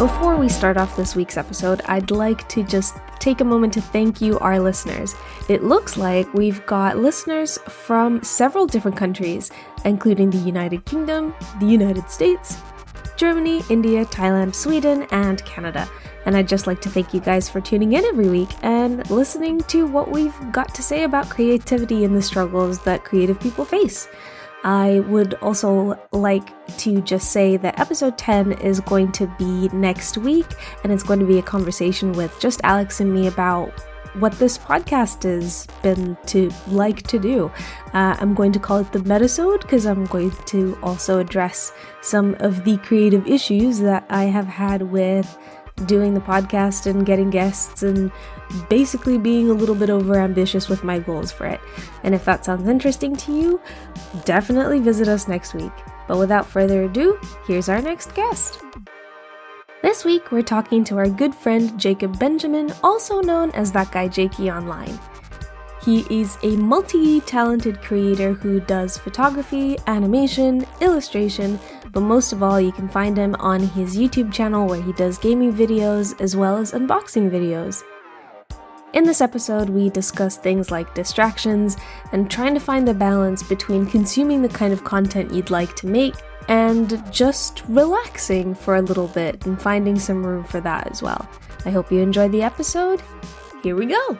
Before we start off this week's episode, I'd like to just take a moment to thank you, our listeners. It looks like we've got listeners from several different countries, including the United Kingdom, the United States, Germany, India, Thailand, Sweden, and Canada. And I'd just like to thank you guys for tuning in every week and listening to what we've got to say about creativity and the struggles that creative people face. I would also like to just say that episode 10 is going to be next week, and it's going to be a conversation with just Alex and me about what this podcast has been to do. I'm going to call it the Metasode because I'm going to also address some of the creative issues that I have had with doing the podcast and getting guests and basically being a little bit overambitious with my goals for it. And if that sounds interesting to you, definitely visit us next week. But without further ado, here's our next guest. This week, we're talking to our good friend Jacob Benjamin, also known as That Guy Jakey online. He is a multi-talented creator who does photography, animation, illustration, but most of all, you can find him on his YouTube channel where he does gaming videos as well as unboxing videos. In this episode, we discuss things like distractions and trying to find the balance between consuming the kind of content you'd like to make and just relaxing for a little bit and finding some room for that as well. I hope you enjoyed the episode. Here we go.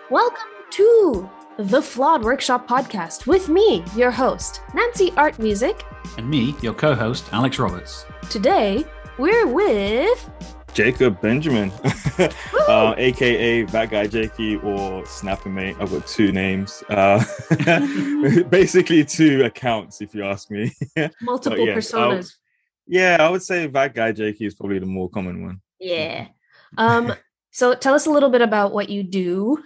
Welcome to the Flawed Workshop podcast with me, your host, Nancy Art Music. And me, your co-host, Alex Roberts. Today, we're with Jacob Benjamin, aka That Guy Jakey or Snappermate. I've got two names. Basically two accounts, if you ask me. Multiple personas. I would say That Guy Jakey is probably the more common one. Yeah. So tell us a little bit about what you do.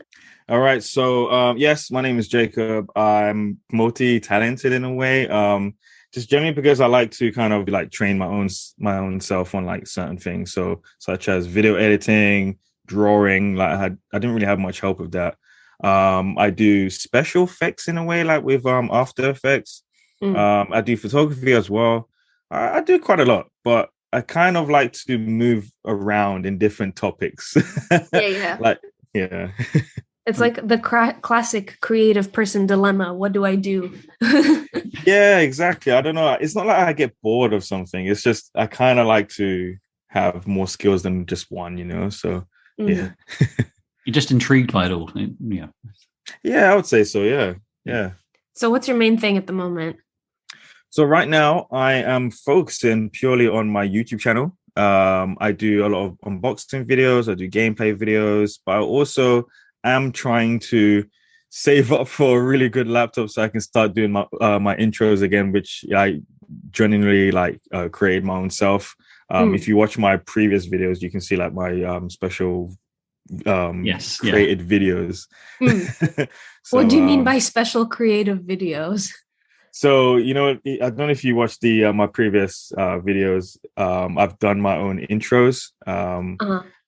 All right. So, yes, my name is Jacob. I'm multi-talented in a way. Just generally because I like to kind of like train my own self on like certain things. So such as video editing, drawing, like I didn't really have much help with that. I do special effects in a way, like with After Effects. I do photography as well. I do quite a lot, but I kind of like to move around in different topics. Yeah. It's like the classic creative person dilemma. What do I do? Yeah, exactly. I don't know. It's not like I get bored of something. It's just I kind of like to have more skills than just one, So, yeah. You're just intrigued by it all. Yeah. Yeah, I would say so. Yeah. So what's your main thing at the moment? So right now I am focusing purely on my YouTube channel. I do a lot of unboxing videos. I do gameplay videos, but I also am trying to save up for a really good laptop so I can start doing my intros again, which I genuinely create my own self. If you watch my previous videos, you can see like my special created videos. So, what do you mean by special creative videos? So, I don't know if you watched my previous videos. I've done my own intros.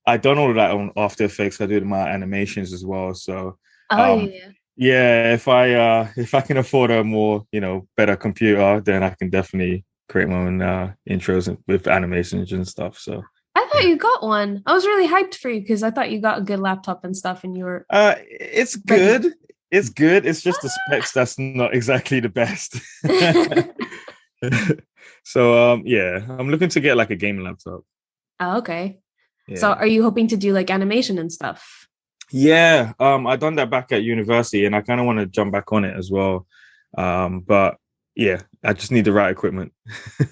I've done all of that on After Effects. I do my animations as well. So, if I can afford a more, better computer, then I can definitely create my own intros with animations and stuff. So I thought you got one. I was really hyped for you because I thought you got a good laptop and stuff, and you were. It's good. Ready. It's good. It's just the specs that's not exactly the best. So I'm looking to get like a gaming laptop. Oh, okay. Yeah. So are you hoping to do like animation and stuff? Yeah, I done that back at university and I kind of want to jump back on it as well. But yeah, I just need the right equipment.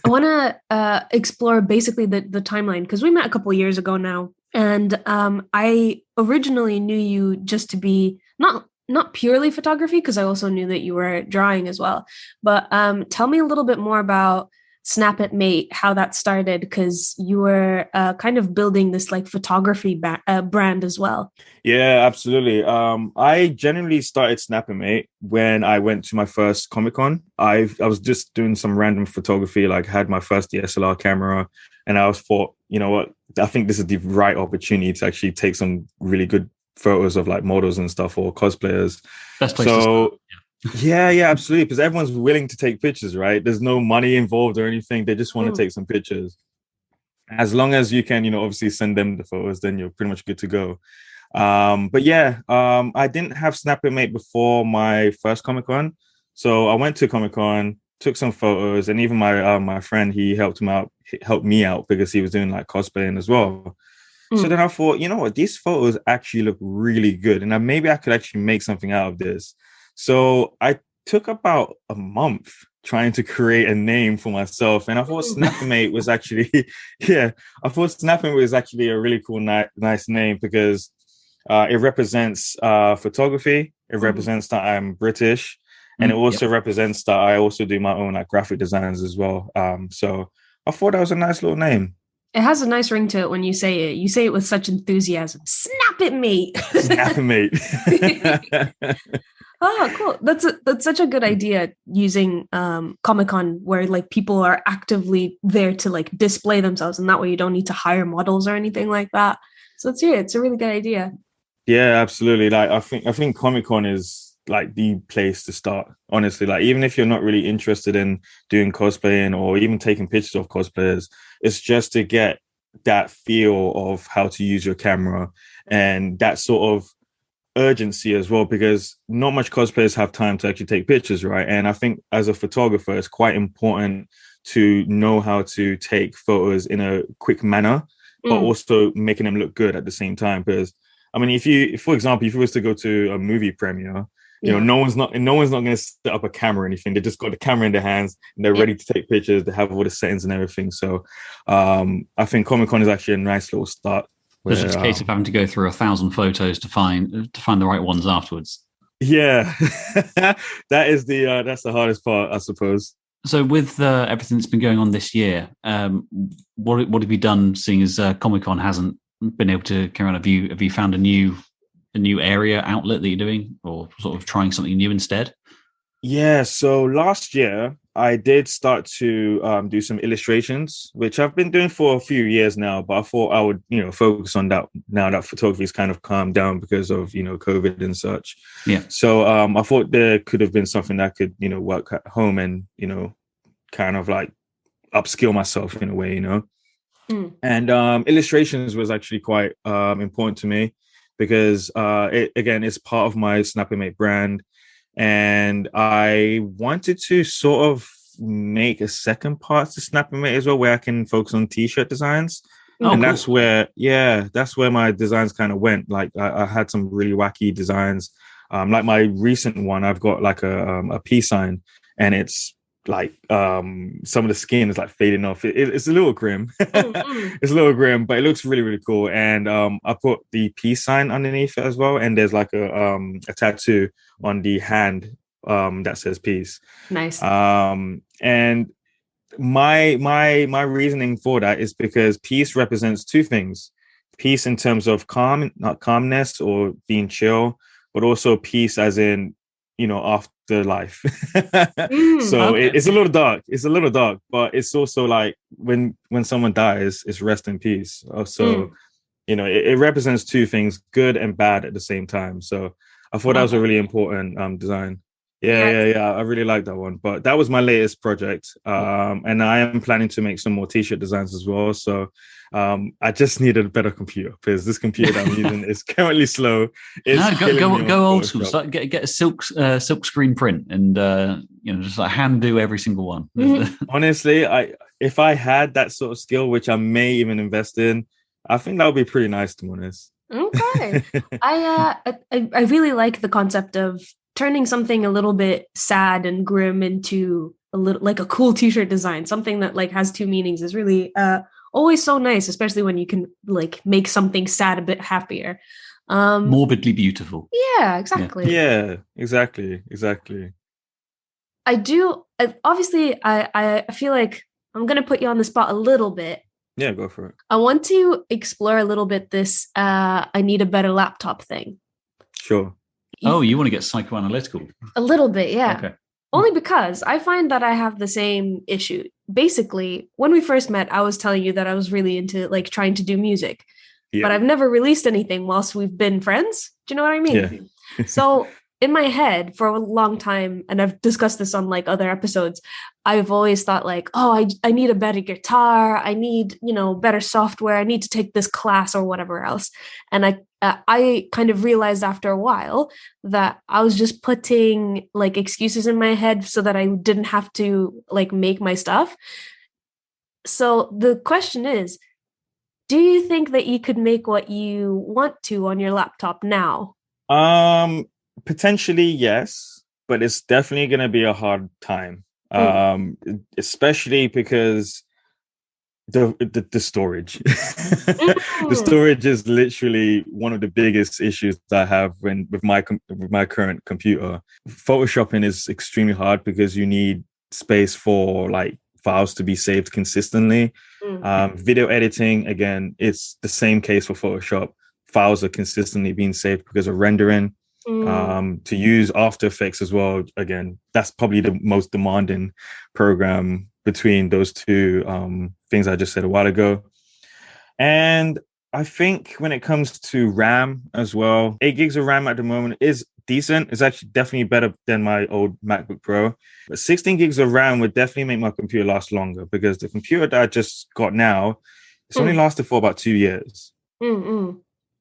I want to explore basically the timeline because we met a couple years ago now. And I originally knew you just to be not purely photography because I also knew that you were drawing as well. But tell me a little bit more about Snap It Mate, how that started, because you were kind of building this like photography brand as well. Yeah, absolutely. I generally started Snap It Mate when I went to my first Comic-Con. I was just doing some random photography, like had my first DSLR camera, and I thought, you know what, I think this is the right opportunity to actually take some really good photos of like models and stuff or cosplayers. Best place to start. Yeah, absolutely. Because everyone's willing to take pictures, right? There's no money involved or anything. They just want to take some pictures. As long as you can, obviously send them the photos, then you're pretty much good to go. But yeah, I didn't have Snap-It-Mate before my first Comic-Con. So I went to Comic-Con, took some photos, and even my friend, he helped me out because he was doing like cosplaying as well. So then I thought, you know what, these photos actually look really good. And maybe I could actually make something out of this. So I took about a month trying to create a name for myself. And I thought Snap-It-Mate was actually, I thought Snap-It-Mate was actually a really cool, nice name because it represents photography. It represents that I'm British. And it also represents that I also do my own like graphic designs as well. So I thought that was a nice little name. It has a nice ring to it when you say it. You say it with such enthusiasm. Snap it, mate. Snap it, mate. Oh, cool. That's such a good idea, using Comic-Con where like people are actively there to like display themselves, and that way you don't need to hire models or anything like that. So it's a really good idea. Yeah, absolutely. Like I think Comic-Con is like the place to start, honestly. Like even if you're not really interested in doing cosplaying or even taking pictures of cosplayers, it's just to get that feel of how to use your camera and that sort of urgency as well, because not much cosplayers have time to actually take pictures, right? And I think as a photographer, it's quite important to know how to take photos in a quick manner, but also making them look good at the same time. Because I mean, for example, if you was to go to a movie premiere, no one's not going to set up a camera or anything. They just got the camera in their hands and they're ready to take pictures. They have all the settings and everything. So I think Comic-Con is actually a nice little start. It's just a case of having to go through 1,000 photos to find the right ones afterwards. Yeah, that's the hardest part, I suppose. So with everything that's been going on this year, what have you done, seeing as Comic-Con hasn't been able to carry on? Have you found a new area outlet that you're doing, or sort of trying something new instead? Yeah, so last year I did start to do some illustrations, which I've been doing for a few years now, but I thought I would, focus on that now that photography's kind of calmed down because of, COVID and such. Yeah. So I thought there could have been something that could, work at home and, kind of like upskill myself in a way, And illustrations was actually quite important to me because it's part of my Snap-It-Mate brand. And I wanted to sort of make a second part to Snap-It-Mate as well, where I can focus on t-shirt designs. Oh, and cool. that's where my designs kind of went. Like I had some really wacky designs. Like my recent one, I've got like a peace sign, and it's like some of the skin is like fading off. It's a little grim. It's a little grim, but it looks really, really cool. And I put the peace sign underneath it as well. And there's like a tattoo on the hand that says peace. Nice. And my reasoning for that is because peace represents two things: peace in terms of not calmness or being chill, but also peace as in, afterlife. So okay. it's a little dark. It's a little dark, but it's also like when someone dies, it's rest in peace. So it represents two things, good and bad at the same time. So I thought that was a really important design. Yeah. I really like that one. But that was my latest project. And I am planning to make some more t-shirt designs as well. So I just needed a better computer because this computer that I'm using is currently slow. Go old school. So get a silk screen print and just like hand do every single one. Honestly, if I had that sort of skill, which I may even invest in, I think that would be pretty nice, to be honest. Okay. I really like the concept of turning something a little bit sad and grim into a little like a cool t-shirt design. Something that like has two meanings is really always so nice, especially when you can like make something sad a bit happier. Morbidly beautiful. Yeah, exactly. Yeah, exactly. I feel like I'm going to put you on the spot a little bit. Yeah, go for it. I want to explore a little bit this I need a better laptop thing. Sure. Oh, you want to get psychoanalytical? A little bit, yeah. Okay. Only because I find that I have the same issue. Basically, when we first met, I was telling you that I was really into like trying to do music, but I've never released anything whilst we've been friends. Do you know what I mean? Yeah. So in my head for a long time, and I've discussed this on like other episodes, I've always thought like, oh, I need a better guitar, I need, better software, I need to take this class or whatever else. And I kind of realized after a while that I was just putting like excuses in my head so that I didn't have to like make my stuff. So the question is, do you think that you could make what you want to on your laptop now? Potentially, yes, but it's definitely going to be a hard time. Especially because the storage. The storage is literally one of the biggest issues that I have with my current computer. Photoshopping is extremely hard because you need space for like files to be saved consistently. Video editing, again, it's the same case for Photoshop. Files are consistently being saved because of rendering. To use After Effects as well, again, that's probably the most demanding program between those two things I just said a while ago. And I think when it comes to RAM as well, 8 gigs of RAM at the moment is decent. It's actually definitely better than my old MacBook Pro. But 16 gigs of RAM would definitely make my computer last longer, because the computer that I just got now, it's only lasted for about 2 years.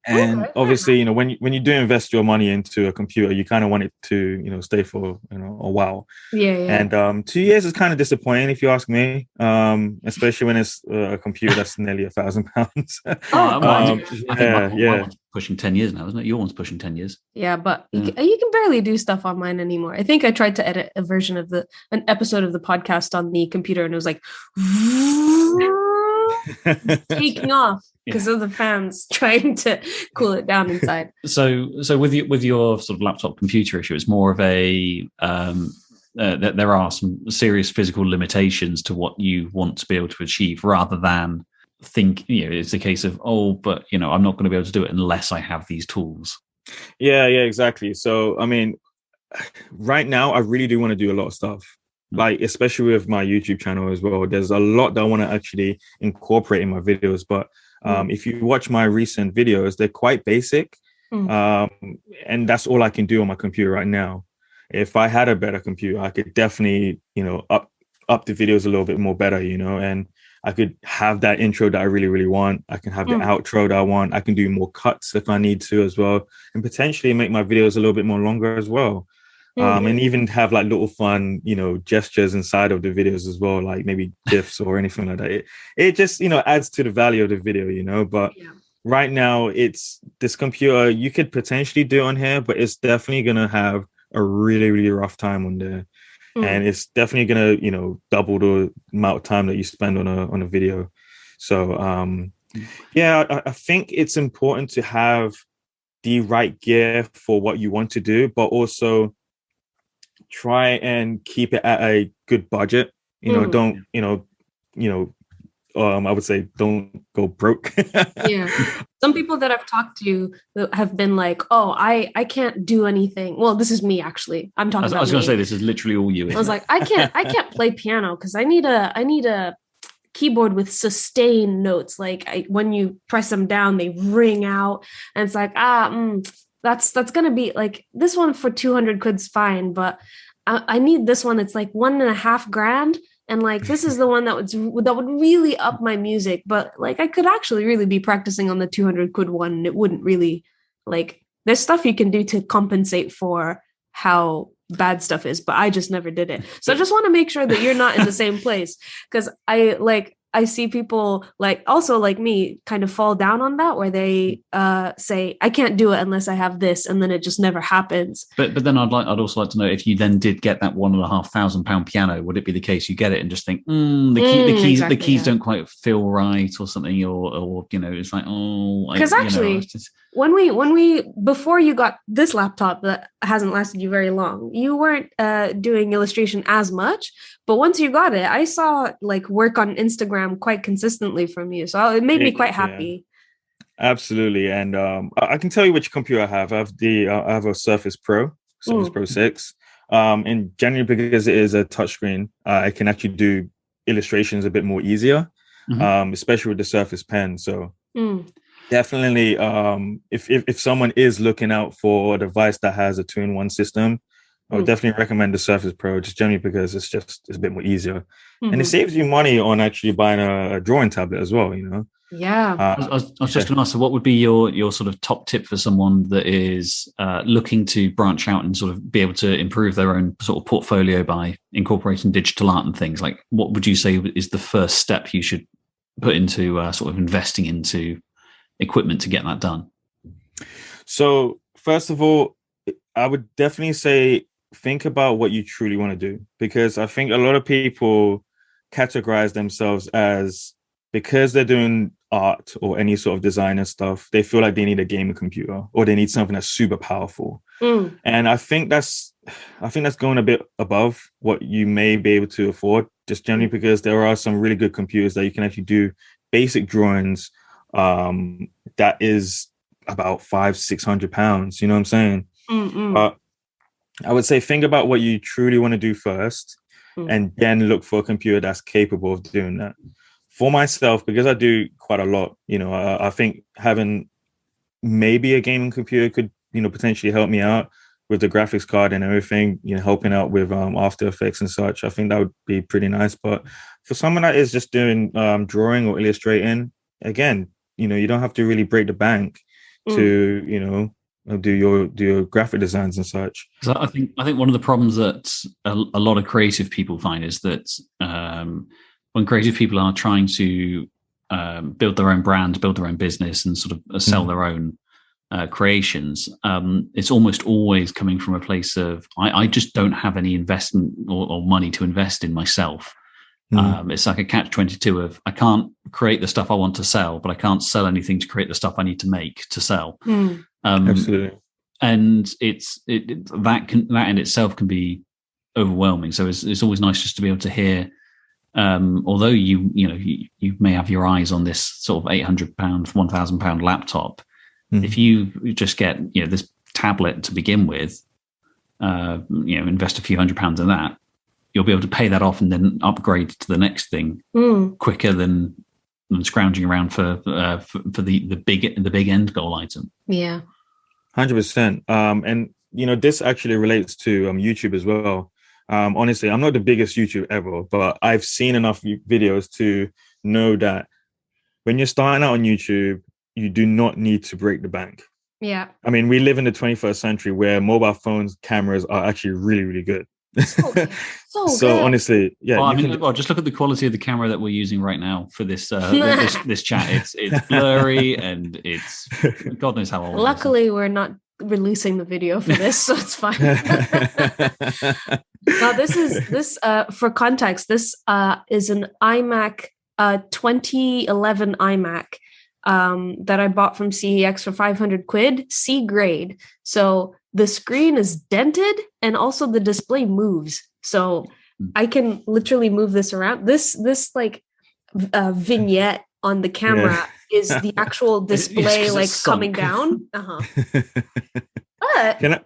And obviously, when you do invest your money into a computer, you kind of want it to, stay for, a while. Yeah. And 2 years is kind of disappointing, if you ask me, especially when it's a computer that's nearly £1,000. I think my one's pushing 10 years now, isn't it? Your one's pushing 10 years. Yeah, but you can barely do stuff on mine anymore. I think I tried to edit an episode of the podcast on the computer, and it was like taking off because of the fans trying to cool it down inside. So with your sort of laptop computer issue, it's more of a there are some serious physical limitations to what you want to be able to achieve, rather than think it's a case of, but I'm not going to be able to do it unless I have these tools. Yeah, exactly. So I mean, right now I really do want to do a lot of stuff. Like, especially with my YouTube channel as well, there's a lot that I want to actually incorporate in my videos. But if you watch my recent videos, they're quite basic. And that's all I can do on my computer right now. If I had a better computer, I could definitely, up the videos a little bit more better, and I could have that intro that I really, really want. I can have the outro that I want. I can do more cuts if I need to as well, and potentially make my videos a little bit more longer as well. And even have like little fun, gestures inside of the videos as well, like maybe GIFs or anything like that. It just, adds to the value of the video, but right now it's this computer, you could potentially do it on here, but it's definitely going to have a really, really rough time on there. And it's definitely going to, double the amount of time that you spend on a video. So, I think it's important to have the right gear for what you want to do, but also try and keep it at a good budget. Don't, I would say don't go broke. Some people that I've talked to have been like, I can't do anything. Well, this is me, actually. I was going to say, this is literally all you. I was like, I can't play piano because I need a keyboard with sustain notes. Like when you press them down, they ring out. And it's like, that's going to be like, this one for 200 quid's fine, but I need this one. It's like $1.5 grand. And like, this is the one that would really up my music. But like, I could actually really be practicing on the 200 quid one. And it wouldn't really, like, there's stuff you can do to compensate for how bad stuff is, but I just never did it. So I just want to make sure that you're not in the same place. Because I see people like also like me kind of fall down on that, where they say, I can't do it unless I have this, and then it just never happens. But then I'd also like to know, if you then did get that £1,500 piano, would it be the case you get it and just think the keys don't quite feel right or something, or it's like, because actually when we before you got this laptop that hasn't lasted you very long, you weren't doing illustration as much. But once you got it, I saw like work on Instagram quite consistently from you. So it made me quite happy. Absolutely. And I can tell you which computer I have. I have a Surface Pro 6. And generally, because it is a touchscreen, I can actually do illustrations a bit more easier, especially with the Surface Pen. So Definitely. If someone is looking out for a device that has a 2-in-1 system, I would definitely recommend the Surface Pro, just generally because it's a bit more easier, and it saves you money on actually buying a drawing tablet as well. Yeah. I was just going to ask, so what would be your sort of top tip for someone that is looking to branch out and sort of be able to improve their own sort of portfolio by incorporating digital art and things? Like, what would you say is the first step you should put into sort of investing into equipment to get that done? So first of all, I would definitely say think about what you truly want to do, because I think a lot of people categorize themselves as, because they're doing art or any sort of designer stuff, they feel like they need a gaming computer or they need something that's super powerful. And I think that's going a bit above what you may be able to afford, just generally because there are some really good computers that you can actually do basic drawings that is about £500-600. You know what I'm saying? But I would say think about what you truly want to do first, and then look for a computer that's capable of doing that. For myself, because I do quite a lot, I think having maybe a gaming computer could, potentially help me out with the graphics card and everything, helping out with After Effects and such. I think that would be pretty nice. But for someone that is just doing drawing or illustrating, again, you don't have to really break the bank to, do your graphic designs and such. So I think one of the problems that a lot of creative people find is that when creative people are trying to build their own brand, build their own business, and sort of sell their own creations, it's almost always coming from a place of I just don't have any investment or money to invest in myself. It's like a catch-22 of I can't create the stuff I want to sell, but I can't sell anything to create the stuff I need to make to sell. Absolutely. And that in itself can be overwhelming. So it's always nice just to be able to hear, although you may have your eyes on this sort of £800, £1,000 laptop, if you just get this tablet to begin with, invest a few £100 in that, you'll be able to pay that off and then upgrade to the next thing quicker than scrounging around for the big end goal item. Yeah. 100%. And this actually relates to YouTube as well. Honestly, I'm not the biggest YouTuber ever, but I've seen enough videos to know that when you're starting out on YouTube, you do not need to break the bank. Yeah. I mean, we live in the 21st century where mobile phones cameras are actually really, really good. So honestly, yeah. Well, just look at the quality of the camera that we're using right now for this this chat. It's blurry and it's God knows how old. Luckily, we're not releasing the video for this, so it's fine. Now, this for context, this is an iMac 2011 iMac that I bought from CEX for 500 quid, C grade. So the screen is dented and also the display moves. So I can literally move this around. This like vignette on the camera is the actual display like coming down. But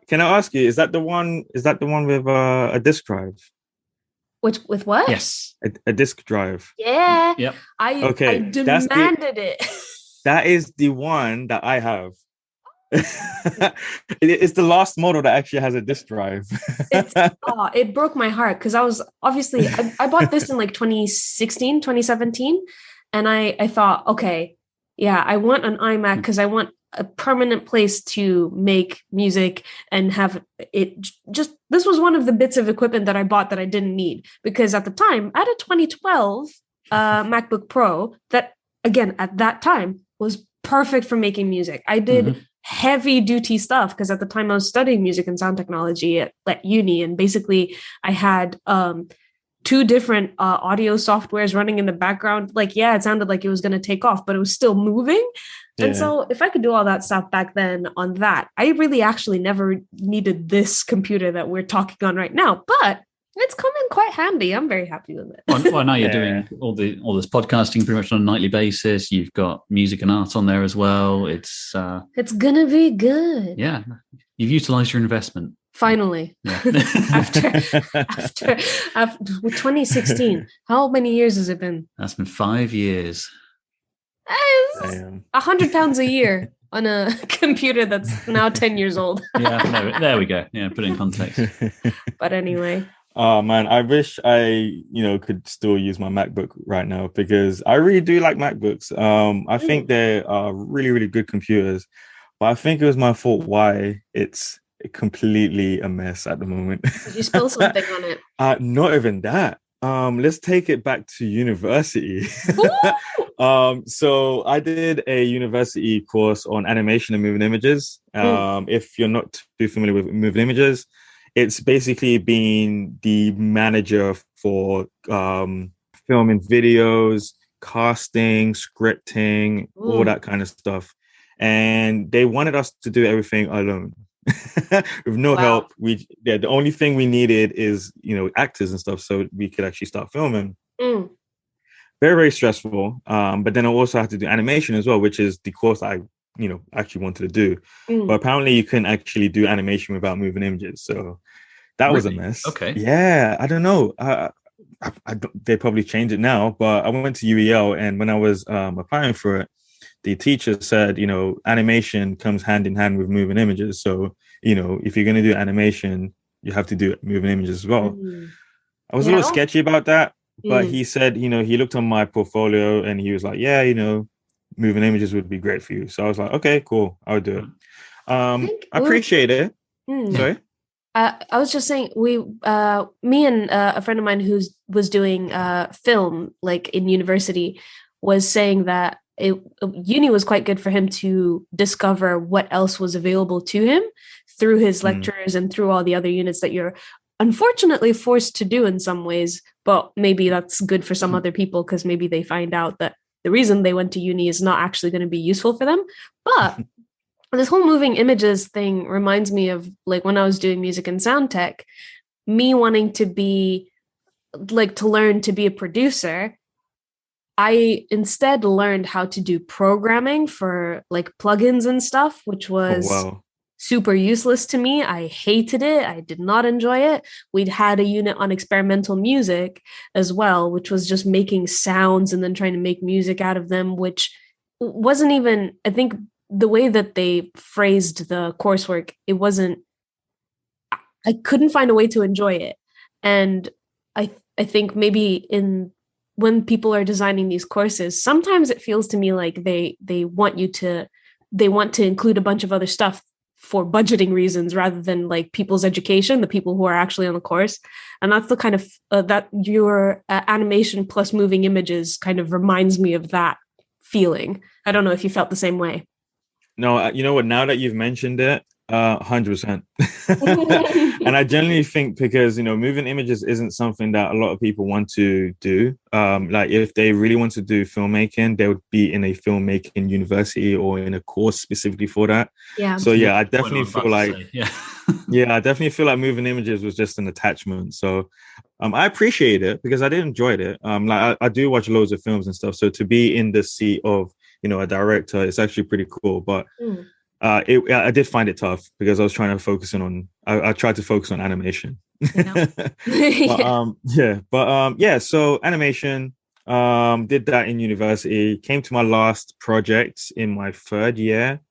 can I ask you, is that the one with a disk drive? With what? Yes. A disk drive. Yeah. Yep. I demanded it. That is the one that I have. It's the last model that actually has a disk drive. It broke my heart because I was obviously I bought this in like 2016, 2017. And I thought, okay, yeah, I want an iMac because I want a permanent place to make music and have it just, this was one of the bits of equipment that I bought that I didn't need because at the time, I had a 2012 MacBook Pro that, again, at that time was perfect for making music. I did heavy duty stuff because at the time I was studying music and sound technology at uni. And basically I had two different audio softwares running in the background. Like, yeah, it sounded like it was going to take off, but it was still moving. Yeah. And so if I could do all that stuff back then on that, I really actually never needed this computer that we're talking on right now, but it's come in quite handy. I'm very happy with it. Well, now you're doing all this podcasting pretty much on a nightly basis. You've got music and art on there as well. It's gonna be good. Yeah, you've utilized your investment. Finally, yeah. after 2016, how many years has it been? That's been 5 years. Damn. 100 pounds a year on a computer that's now 10 years old. Yeah, no, there we go. Yeah, put it in context. But anyway. Oh man, I wish I, could still use my MacBook right now because I really do like MacBooks. I think they are really, really good computers, but I think it was my fault why it's completely a mess at the moment. Did you spill something on it? Not even that. Let's take it back to university. So I did a university course on animation and moving images. If you're not too familiar with moving images, it's basically being the manager for filming videos, casting, scripting, all that kind of stuff. And they wanted us to do everything alone. With no help. The only thing we needed is, actors and stuff so we could actually start filming. Very, very stressful. But then I also had to do animation as well, which is the course I actually wanted to do. But apparently you couldn't actually do animation without moving images. So that was a mess. Okay. Yeah, I don't know. They probably changed it now, but I went to UEL, and when I was applying for it, the teacher said, animation comes hand in hand with moving images. So, if you're going to do animation, you have to do moving images as well. I was a little sketchy about that, but he said, he looked on my portfolio and he was like, yeah, moving images would be great for you. So I was like, okay, cool. I'll do it. I appreciate it. Sorry? I was just saying, me and a friend of mine who was doing film, like in university, was saying that uni was quite good for him to discover what else was available to him through his lectures and through all the other units that you're unfortunately forced to do in some ways. But maybe that's good for some other people because maybe they find out that the reason they went to uni is not actually going to be useful for them. But this whole moving images thing reminds me of like when I was doing music and sound tech, me wanting to be like to learn to be a producer. I instead learned how to do programming for like plugins and stuff, which was super useless to me. I hated it. I did not enjoy it. We'd had a unit on experimental music as well, which was just making sounds and then trying to make music out of them, which wasn't even, I think the way that they phrased the coursework, I couldn't find a way to enjoy it. And I think maybe when people are designing these courses, sometimes it feels to me like they want to include a bunch of other stuff for budgeting reasons rather than like people's education, the people who are actually on the course. And that's the kind of that your animation plus moving images kind of reminds me of that feeling. I don't know if you felt the same way. No, you know what? Now that you've mentioned it, 100%. And I generally think because, moving images isn't something that a lot of people want to do. Like if they really want to do filmmaking, they would be in a filmmaking university or in a course specifically for that. Yeah. So yeah, I definitely feel like, I definitely feel like moving images was just an attachment. So I appreciate it because I did enjoy it. Like I do watch loads of films and stuff. So to be in the seat of, a director, it's actually pretty cool. But I did find it tough because I was trying to focus I tried to focus on animation. So animation, did that in university, came to my last project in my third year.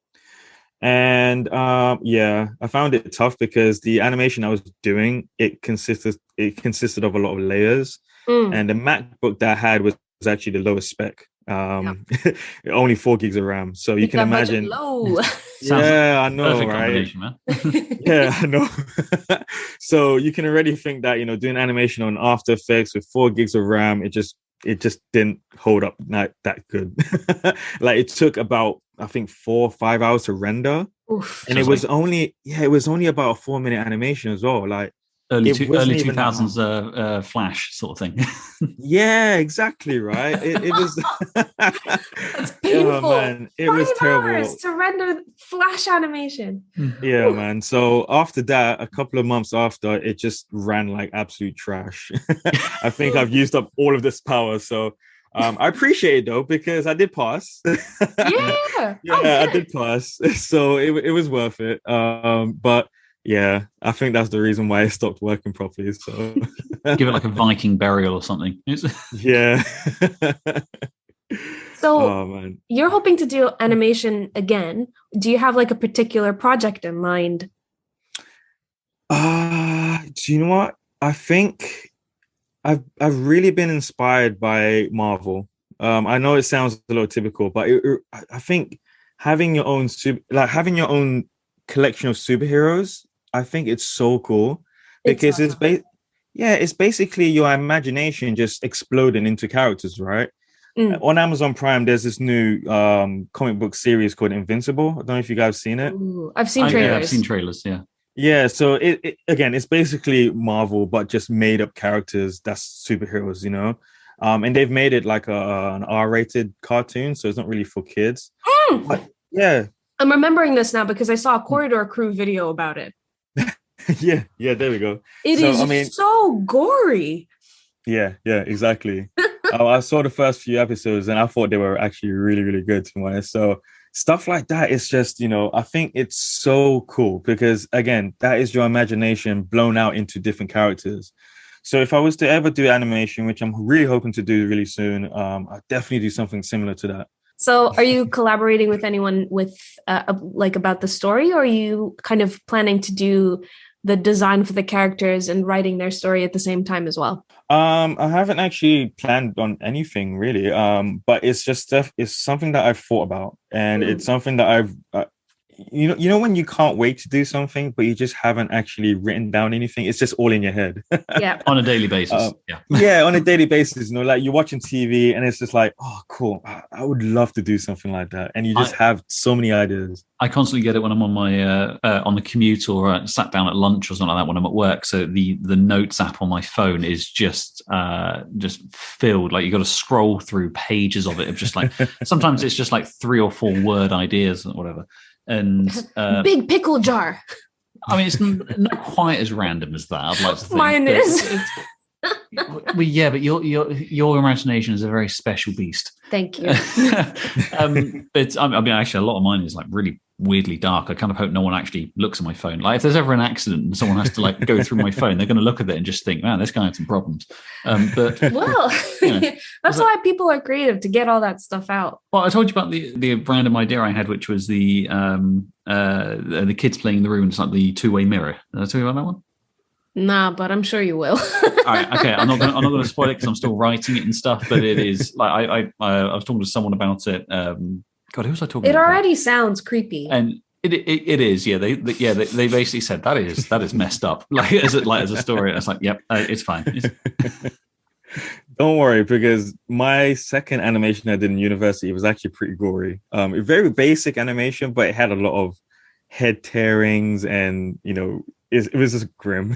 And I found it tough because the animation I was doing, it consisted of a lot of layers. And the MacBook that I had was actually the lowest spec. Only 4 gigs of RAM. So you can imagine. Low. Yeah, I know, right? Man. Yeah, I know. So you can already think that, doing animation on After Effects with 4 gigs of RAM, it just didn't hold up that good. Like it took about, I think 4 or 5 hours to render. Oof. And it was only about a 4-minute animation as well. Like early 2000s Flash sort of thing. Yeah, exactly, right. It was That's painful. Man, it was terrible to render Flash animation. Yeah, man. So after that, a couple of months after, it just ran like absolute trash. I think I've used up all of this power. So I appreciate it though, because I did pass. I did pass. So it was worth it. But yeah, I think that's the reason why it stopped working properly. So give it like a Viking burial or something. Yeah. So Oh man. you're hoping to do animation again. Do you have like a particular project in mind? Do you know what? I think I've really been inspired by Marvel. I know it sounds a little typical, but I think having your own having your own collection of superheroes, I think it's so cool It's because awesome. it's basically your imagination just exploding into characters, right? Mm. On Amazon Prime, there's this new comic book series called Invincible. I don't know if you guys have seen it. Ooh, I've seen Yeah, I've seen trailers. trailers. Yeah. Yeah, so again, it's basically Marvel, but just made up characters that's superheroes, you know. And they've made it like an R-rated cartoon, so it's not really for kids. Mm. But yeah, I'm remembering this now because I saw a Corridor Crew video about it. yeah, there we go. It So is I mean, so gory. yeah, exactly. I saw the first few episodes and I thought they were actually really, really good, to be honest. So stuff like that is just, I think it's so cool because again, that is your imagination blown out into different characters. So if I was to ever do animation, which I'm really hoping to do really soon, I'd definitely do something similar to that. So, are you collaborating with anyone with like about the story, or are you kind of planning to do the design for the characters and writing their story at the same time as well? I haven't actually planned on anything really. But it's just stuff. It's something that I've thought about, and it's something that I've, when you can't wait to do something, but you just haven't actually written down anything. It's just all in your head. Yeah. On a daily basis. Yeah, on a daily basis. Like you're watching TV, and it's just like, oh, cool. I would love to do something like that, and you just have so many ideas. I constantly get it when I'm on my on the commute or sat down at lunch or something like that when I'm at work. So the notes app on my phone is just filled. Like you got to scroll through pages of it. Of just like sometimes it's just like 3 or 4 word ideas or whatever. And big pickle jar. I mean, it's not quite as random as that. I'd like to think. Mine is. Well, yeah, but your imagination is a very special beast. Thank you. But I mean, actually, a lot of mine is like really weirdly dark. I kind of hope no one actually looks at my phone. Like, if there's ever an accident and someone has to like go through my phone, they're going to look at it and just think, "Man, this guy had some problems." But well, that's why people are creative, to get all that stuff out. Well, I told you about the random idea I had, which was the kids playing in the room. It's like the two-way mirror. Did I tell you about that one? Nah, but I'm sure you will. All right, okay. I'm not going to spoil it because I'm still writing it and stuff. But it is like I was talking to someone about it. God, who was I talking? It about? already sounds creepy, and it is. Yeah, they basically said that is messed up. Like as a story, it's like, yep, it's fine. Don't worry, because my second animation I did in university was actually pretty gory. Very basic animation, but it had a lot of head tearings and it was just grim.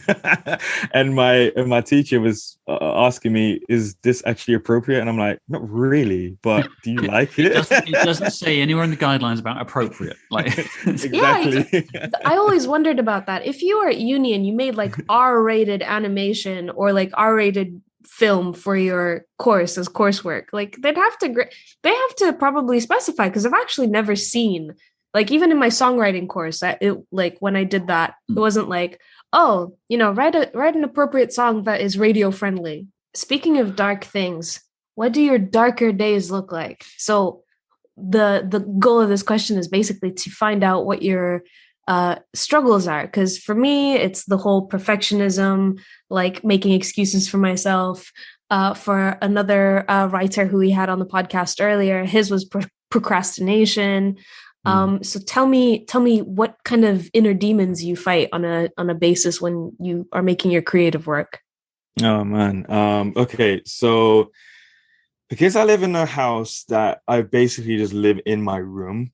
And my teacher was asking me, is this actually appropriate? And I'm like, not really, but do you like it? It doesn't say anywhere in the guidelines about appropriate. Like exactly. Yeah, I always wondered about that. If you were at uni and you made like R-rated animation or like R-rated film for your course as coursework, like they have to probably specify, because I've actually never seen, like, even in my songwriting course, when I did that, it wasn't like, oh, write an appropriate song that is radio friendly. Speaking of dark things, what do your darker days look like? So the goal of this question is basically to find out what your struggles are. Because for me, it's the whole perfectionism, like making excuses for myself. For another writer who we had on the podcast earlier, his was procrastination. So tell me what kind of inner demons you fight on a basis when you are making your creative work. Oh man. Okay. So because I live in a house that I basically just live in my room,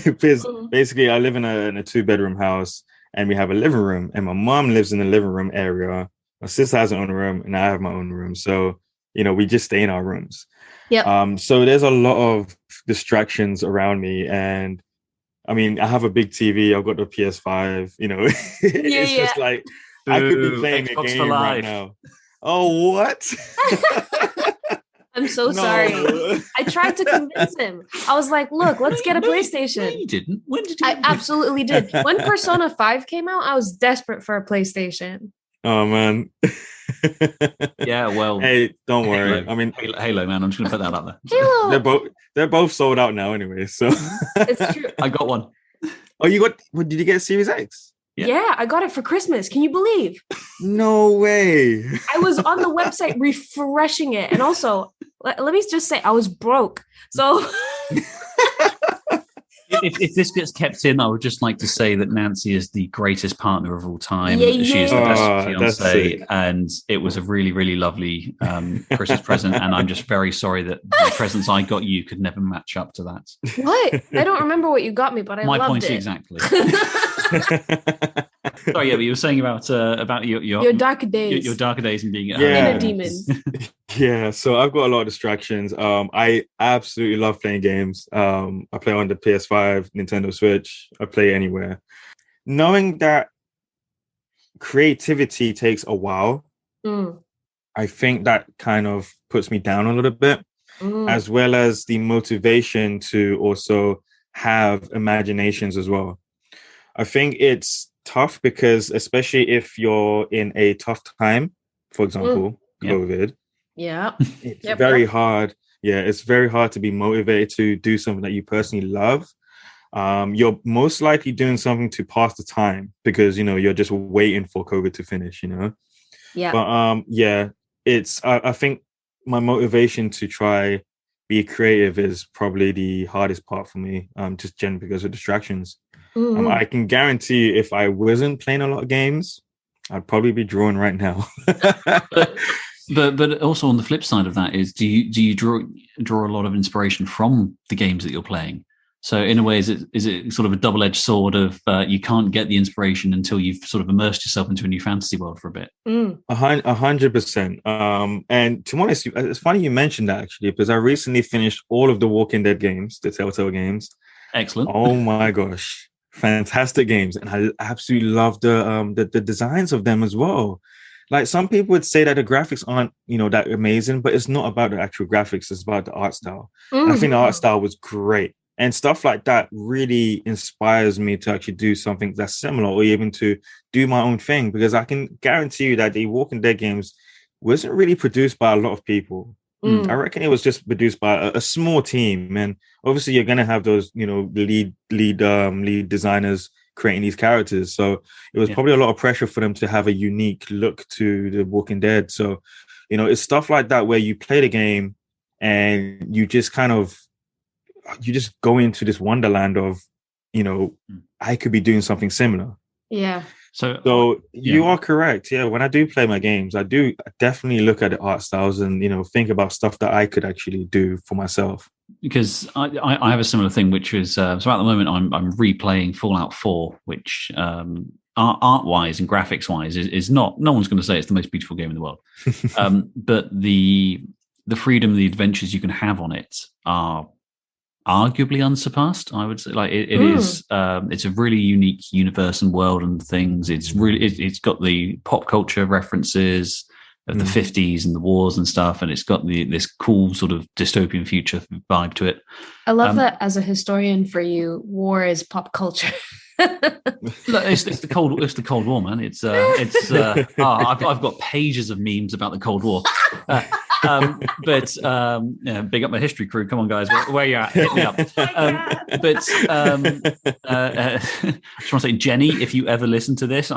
because basically I live in a 2-bedroom house and we have a living room, and my mom lives in the living room area. My sister has her own room and I have my own room. So, we just stay in our rooms. Yeah. So there's a lot of distractions around me, and I mean, I have a big TV. I've got the PS5. It's just like I could be playing Xbox a game right now. Oh, what? I'm so sorry. I tried to convince him. I was like, "Look, let's get a PlayStation." No, you didn't. When did you? I absolutely did. When Persona 5 came out, I was desperate for a PlayStation. Oh man. Yeah, well, Hey, don't worry. Halo, I mean, Halo, man. I'm just gonna put that up there. Halo. they're both sold out now anyway. So It's true. I got one. oh, you got what did you get Series X? Yeah. Yeah, I got it for Christmas. Can you believe? No way. I was on the website refreshing it. And also, let me just say, I was broke. So If this gets kept in, I would just like to say that Nancy is the greatest partner of all time. Yeah, She is the best that's fiance, sick. and it was a really, really lovely Christmas present. And I'm just very sorry that the presents I got you could never match up to that. what? I don't remember what you got me, but I My loved point it. exactly. Sorry, yeah, but you were saying about your darker days. your darker days and being at Yeah. Inner home. demons. Yeah, so I've got a lot of distractions. I absolutely love playing games. I play on the PS5, Nintendo Switch. I play anywhere. Knowing that creativity takes a while, I think that kind of puts me down a little bit, as well as the motivation to also have imaginations as well. I think it's tough because especially if you're in a tough time, for example, COVID, Yeah. it's very hard. Yeah, it's very hard to be motivated to do something that you personally love. You're most likely doing something to pass the time because you're just waiting for COVID to finish. Yeah. But yeah, it's I think my motivation to try be creative is probably the hardest part for me. Just generally because of distractions. I can guarantee you, if I wasn't playing a lot of games, I'd probably be drawing right now. But also on the flip side of that is, do you draw a lot of inspiration from the games that you're playing? So in a way, is it sort of a double-edged sword of you can't get the inspiration until you've sort of immersed yourself into a new fantasy world for a bit? 100%. And to be honest, it's funny you mentioned that actually, because I recently finished all of the Walking Dead games, the Telltale games. Excellent. Oh my gosh. Fantastic games. And I absolutely love the designs of them as well. Like some people would say that the graphics aren't, that amazing, but it's not about the actual graphics. It's about the art style. And I think the art style was great. And stuff like that really inspires me to actually do something that's similar or even to do my own thing, because I can guarantee you that the Walking Dead games wasn't really produced by a lot of people. I reckon it was just produced by a small team. And obviously you're going to have those, lead designers creating these characters. So it was probably a lot of pressure for them to have a unique look to the Walking Dead. So, it's stuff like that where you play the game and you just go into this wonderland of, I could be doing something similar. Yeah. So you are correct. Yeah. When I do play my games, I do definitely look at the art styles and, think about stuff that I could actually do for myself. Because I have a similar thing, which is, so at the moment I'm replaying Fallout 4, which art-wise and graphics-wise is not, no one's going to say it's the most beautiful game in the world. But the freedom, the adventures you can have on it are arguably unsurpassed. I would say, like it is. It's a really unique universe and world and things. It's really it's got the pop culture references of the 50s and the wars and stuff, and it's got this cool sort of dystopian future vibe to it. I love that as a historian for you, war is pop culture. Look, it's the Cold War, man. I've got pages of memes about the Cold War. But big up my history crew. Come on, guys, where you at? Hit me up. I just want to say, Jenny, if you ever listen to this,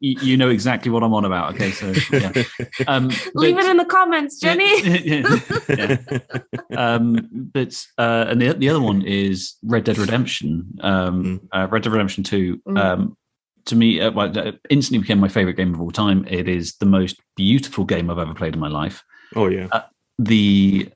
you know exactly what I'm on about. Okay, so yeah. Leave it in the comments, Jenny. And the other one is Red Dead Redemption. Red Dead Redemption 2. To me, instantly became my favorite game of all time. It is the most beautiful game I've ever played in my life. Oh yeah. The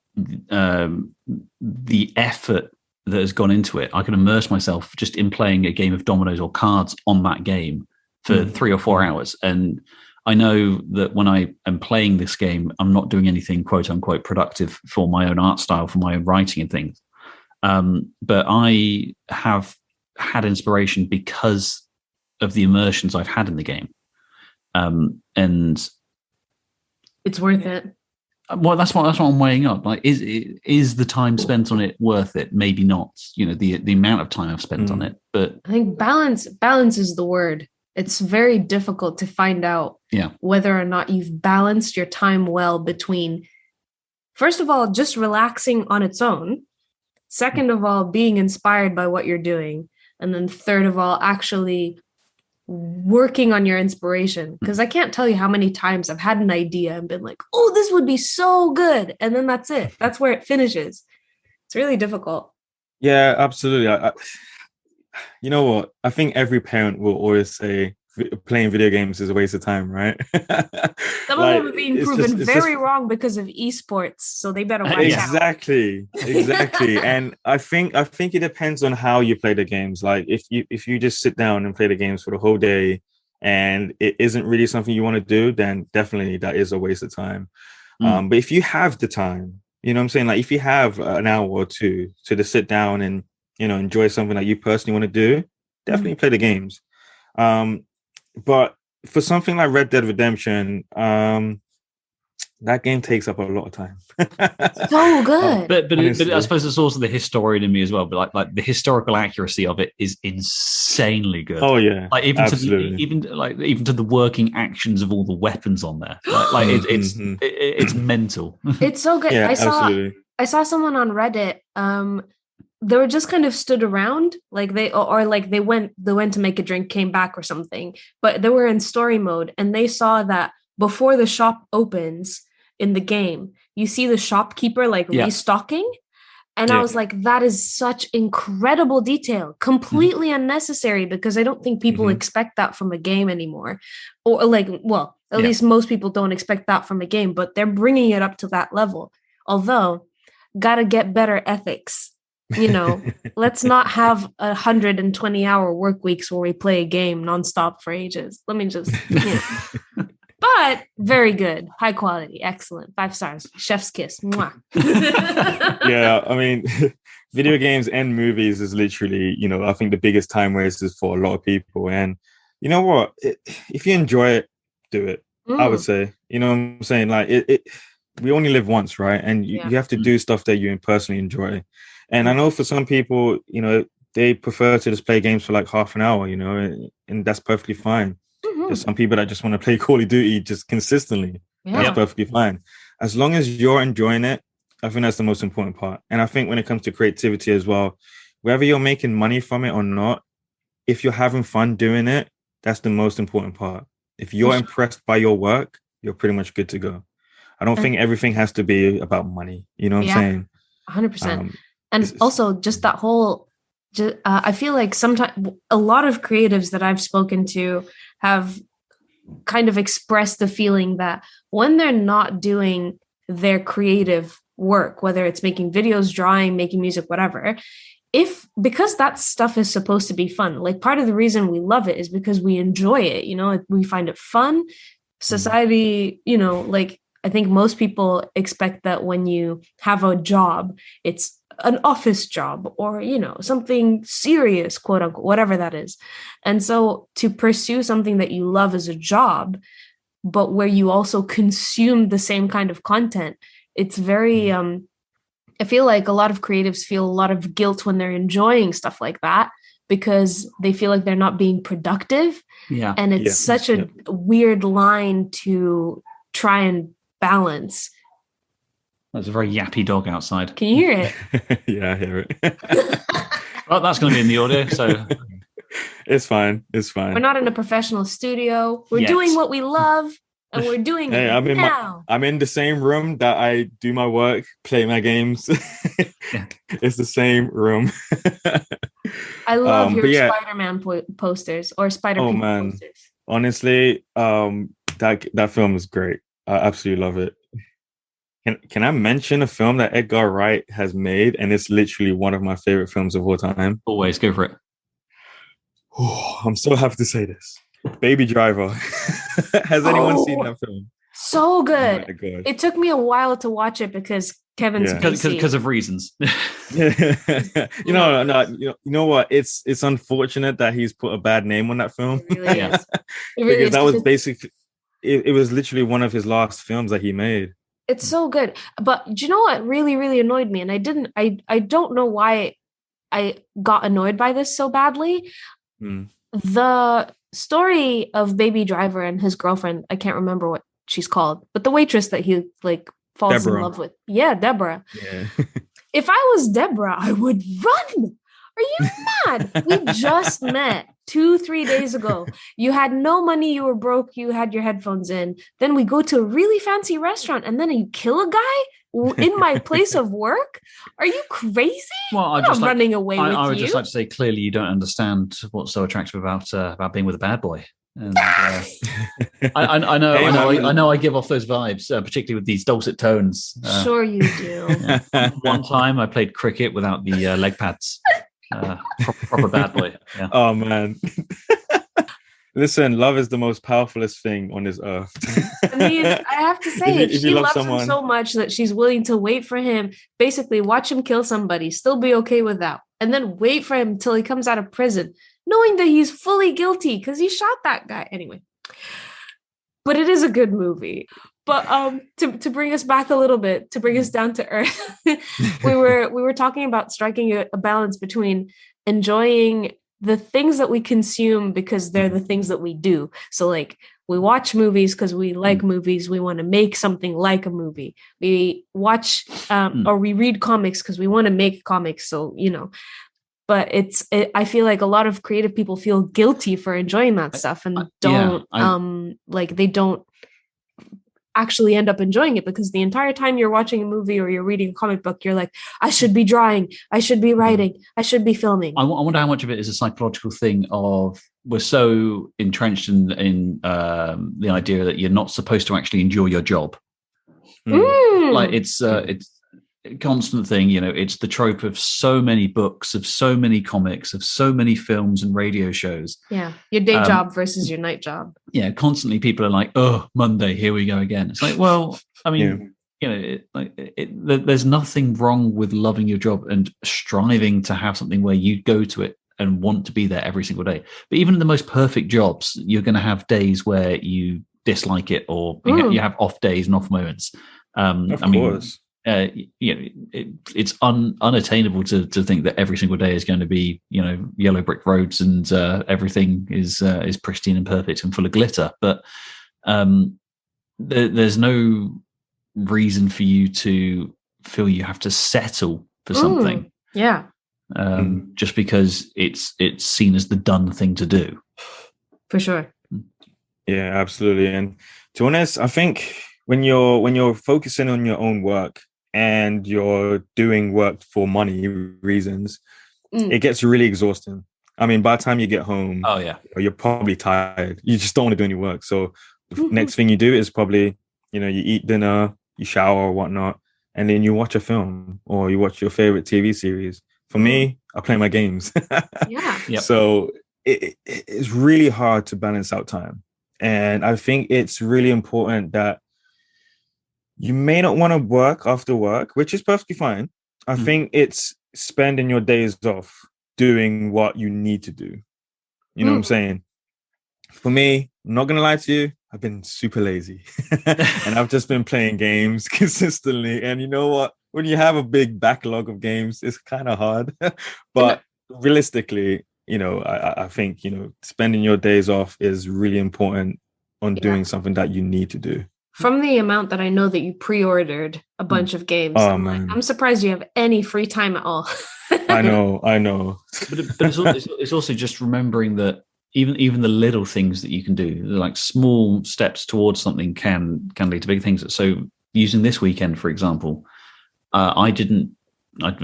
effort that has gone into it, I can immerse myself just in playing a game of dominoes or cards on that game for 3 or 4 hours. And I know that when I am playing this game, I'm not doing anything quote unquote productive for my own art style, for my own writing and things. But I have had inspiration because of the immersions I've had in the game. And it's worth it. Well, that's what I'm weighing up. Like, is the time spent on it worth it? Maybe not. The amount of time I've spent on it, but I think balance is the word. It's very difficult to find out whether or not you've balanced your time well between, first of all, just relaxing on its own. Second of all, being inspired by what you're doing. And then third of all, actually working on your inspiration. Because I can't tell you how many times I've had an idea and been like, oh, this would be so good. And then that's it. That's where it finishes. It's really difficult. Yeah, absolutely. You know what? I think every parent will always say playing video games is a waste of time, right? Some of them are being proven very wrong because of esports, so they better watch out. Exactly. And I think it depends on how you play the games. Like if you just sit down and play the games for the whole day and it isn't really something you want to do, then definitely that is a waste of time. But if you have the time, you know what I'm saying? Like if you have an hour or two to just sit down and, you know, enjoy something that you personally want to do, definitely play the games. But for something like Red Dead Redemption, that game takes up a lot of time. So good. But I suppose it's also the historian in me as well. But like the historical accuracy of it is insanely good. Oh yeah, like even absolutely. even to the working actions of all the weapons on there. Like it's mental. It's so good. Yeah, absolutely. I saw someone on Reddit. They were just kind of stood around, like they went to make a drink, came back or something, but they were in story mode and they saw that before the shop opens in the game, you see the shopkeeper restocking. And I was like, that is such incredible detail, completely unnecessary, because I don't think people expect that from a game anymore. Or at least most people don't expect that from a game, but they're bringing it up to that level. Although, gotta get better ethics. You know, let's not have 120-hour work weeks where we play a game nonstop for ages. Let me just, But very good, high quality, excellent, 5 stars, chef's kiss. Mwah. Yeah, I mean, video games and movies is literally, you know, I think the biggest time wasters for a lot of people. And you know what? If you enjoy it, do it. I would say, you know what I'm saying? Like we only live once, right? And you have to do stuff that you personally enjoy. And I know for some people, you know, they prefer to just play games for like half an hour, you know, and that's perfectly fine. There's some people that just want to play Call of Duty just consistently. That's perfectly fine. As long as you're enjoying it, I think that's the most important part. And I think when it comes to creativity as well, whether you're making money from it or not, if you're having fun doing it, that's the most important part. If you're impressed by your work, you're pretty much good to go. I don't think everything has to be about money. You know what I'm saying? 100%. And also just that whole, I feel like sometimes a lot of creatives that I've spoken to have kind of expressed the feeling that when they're not doing their creative work, whether it's making videos, drawing, making music, whatever, because that stuff is supposed to be fun. Like part of the reason we love it is because we enjoy it, you know, we find it fun. Society, you know, like I think most people expect that when you have a job, it's an office job or, you know, something serious, quote unquote, whatever that is. And so to pursue something that you love as a job, but where you also consume the same kind of content, it's very, I feel like a lot of creatives feel a lot of guilt when they're enjoying stuff like that because they feel like they're not being productive. Yeah. And it's such a weird line to try and balance. There's a very yappy dog outside. Can you hear it? Yeah, I hear it. Well, that's going to be in the audio, so it's fine. It's fine. We're not in a professional studio. We're doing what we love, and we're doing it now. I'm in the same room that I do my work, play my games. It's the same room. I love your Spider-Man posters or Spider-Man posters. Honestly, that film is great. I absolutely love it. Can I mention a film that Edgar Wright has made, and it's literally one of my favorite films of all time? Always, go for it. Oh, I'm so happy to say this. Baby Driver. Has anyone seen that film? So good. Oh my God. It took me a while to watch it because Kevin's because of reasons. You know what? It's unfortunate that he's put a bad name on that film. It really is. Because that was basically it was literally one of his last films that he made. It's so good. But do you know what really, really annoyed me? And I don't know why I got annoyed by this so badly. The story of Baby Driver and his girlfriend, I can't remember what she's called, but the waitress that he like falls in love with. Yeah, Deborah. Yeah. If I was Deborah, I would run. Are you mad? We just met 2-3 days ago. You had no money, you were broke, you had your headphones in. Then we go to a really fancy restaurant and then you kill a guy in my place of work? Are you crazy? Well, I'm not running away with you. I would just like to say, clearly, you don't understand what's so attractive about being with a bad boy. And I know I give off those vibes, particularly with these dulcet tones. Sure, you do. Yeah. One time, I played cricket without the leg pads. Proper bad boy. Yeah. Oh man. Listen, love is the most powerfulest thing on this earth. I mean, I have to say, if she loves him so much that she's willing to wait for him, basically watch him kill somebody, still be okay with that, and then wait for him until he comes out of prison, knowing that he's fully guilty because he shot that guy. Anyway, but it is a good movie. But to bring us back a little bit, to bring us down to earth, we were talking about striking a balance between enjoying the things that we consume because they're the things that we do. So like we watch movies because we like movies. We want to make something like a movie. We watch or we read comics because we want to make comics. So, you know, but I feel like a lot of creative people feel guilty for enjoying that stuff and they don't actually end up enjoying it because the entire time you're watching a movie or you're reading a comic book, you're like, I should be drawing, I should be writing, I should be filming. I wonder how much of it is a psychological thing of we're so entrenched in the idea that you're not supposed to actually enjoy your job. Like it's a constant thing, you know, it's the trope of so many books, of so many comics, of so many films and radio shows. Yeah, your day job versus your night job. Yeah, constantly people are like, oh, Monday, here we go again. It's like, well, I mean, you know, there's nothing wrong with loving your job and striving to have something where you go to it and want to be there every single day. But even in the most perfect jobs, you're going to have days where you dislike it or you have off days and off moments. Of course. You know, it's unattainable to think that every single day is going to be, you know, yellow brick roads and everything is pristine and perfect and full of glitter. But there's no reason for you to feel you have to settle for something. Yeah. Just because it's seen as the done thing to do. For sure. Yeah, absolutely. And to be honest, I think when you're focusing on your own work and you're doing work for money reasons, it gets really exhausting. I mean, by the time you get home, you're probably tired. You just don't want to do any work. So the next thing you do is probably, you know, you eat dinner, you shower or whatnot, and then you watch a film or you watch your favorite TV series. For me, I play my games. So it's really hard to balance out time. And I think it's really important that you may not want to work after work, which is perfectly fine. I think it's spending your days off doing what you need to do. You know what I'm saying? For me, I'm not going to lie to you, I've been super lazy. And I've just been playing games consistently. And you know what? When you have a big backlog of games, it's kind of hard. But realistically, you know, I think, you know, spending your days off is really important on doing something that you need to do. From the amount that I know that you pre-ordered a bunch of games, I'm surprised you have any free time at all. I know. But it's also just remembering that even the little things that you can do, like small steps towards something, can lead to big things. So using this weekend, for example, as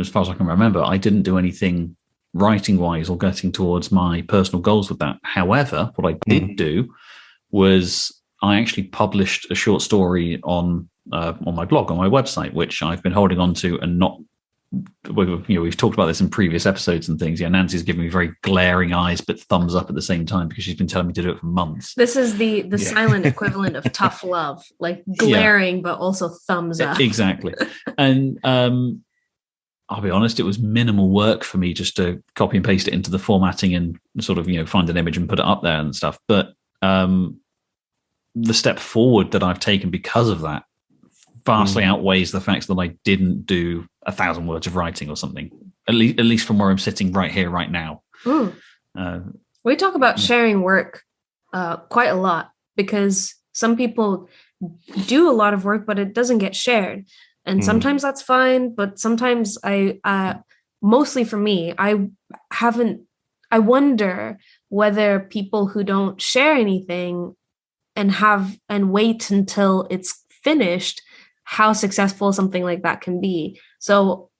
far as I can remember, I didn't do anything writing-wise or getting towards my personal goals with that. However, what I did do was I actually published a short story on my blog, on my website, which I've been holding on to and not. We've talked about this in previous episodes and things. Yeah, Nancy's giving me very glaring eyes, but thumbs up at the same time because she's been telling me to do it for months. This is the silent equivalent of tough love, like glaring, but also thumbs up. Exactly. And I'll be honest, it was minimal work for me just to copy and paste it into the formatting and sort of, you know, find an image and put it up there and stuff. But the step forward that I've taken because of that vastly outweighs the fact that I didn't do 1,000 words of writing or something, at least from where I'm sitting right here, right now. We talk about sharing work quite a lot, because some people do a lot of work, but it doesn't get shared. And sometimes that's fine, but sometimes mostly for me, I wonder whether people who don't share anything and wait until it's finished, how successful something like that can be. So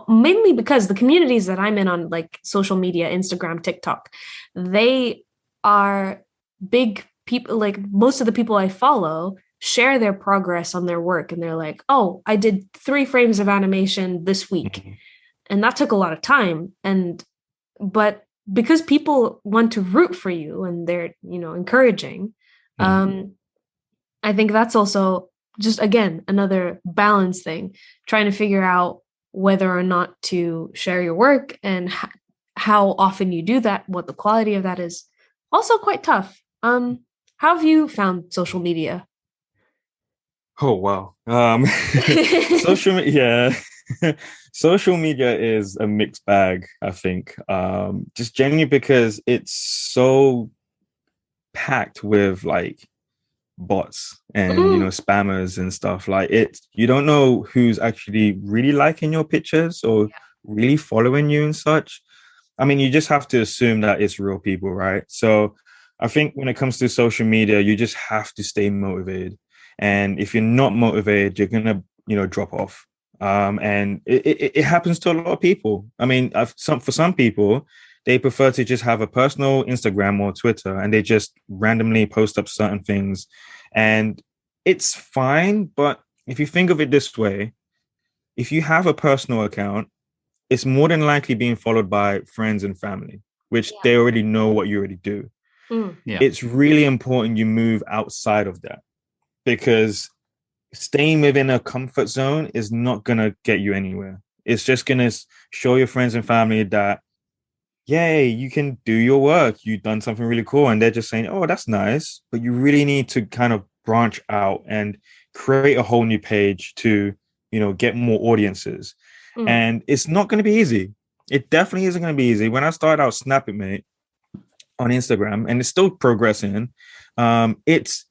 mainly because the communities that I'm in on like social media, Instagram, TikTok, they are big people. Like most of the people I follow share their progress on their work, and they're like, oh, I did 3 frames of animation this week. And that took a lot of time. But because people want to root for you and they're, encouraging, I think that's also just, again, another balance thing, trying to figure out whether or not to share your work and how often you do that, what the quality of that is. Also quite tough. How have you found social media? Oh, wow. Social media, yeah. Social media is a mixed bag, I think. Just genuinely because it's so packed with like bots and spammers and stuff. Like you don't know who's actually really liking your pictures or really following you and such. I mean, you just have to assume that it's real people, right? So I think when it comes to social media, you just have to stay motivated. And if you're not motivated, you're gonna, drop off. And it happens to a lot of people. I mean, for some people, they prefer to just have a personal Instagram or Twitter, and they just randomly post up certain things. And it's fine, but if you think of it this way, if you have a personal account, it's more than likely being followed by friends and family, which they already know what you already do. It's really important you move outside of that, because staying within a comfort zone is not going to get you anywhere. It's just going to show your friends and family that, yay, you can do your work. You've done something really cool. And they're just saying, oh, that's nice. But you really need to kind of branch out and create a whole new page to, get more audiences. And it's not going to be easy. It definitely isn't going to be easy. When I started out Snap It Mate on Instagram, and it's still progressing, it's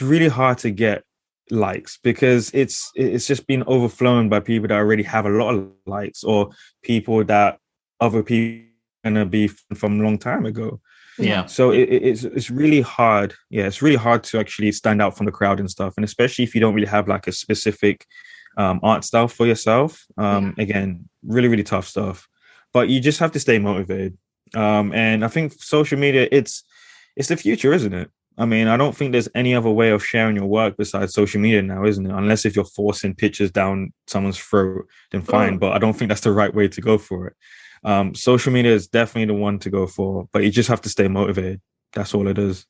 really hard to get likes, because it's just been overflown by people that already have a lot of likes, or people that other people are gonna be from a long time ago. So it's really hard. Yeah, it's really hard to actually stand out from the crowd and stuff, and especially if you don't really have like a specific art style for yourself. Again, really, really tough stuff. But you just have to stay motivated. And I think social media, it's the future, isn't it? I mean, I don't think there's any other way of sharing your work besides social media now, isn't it? Unless if you're forcing pictures down someone's throat, then fine. But I don't think that's the right way to go for it. Social media is definitely the one to go for, but you just have to stay motivated. That's all it is.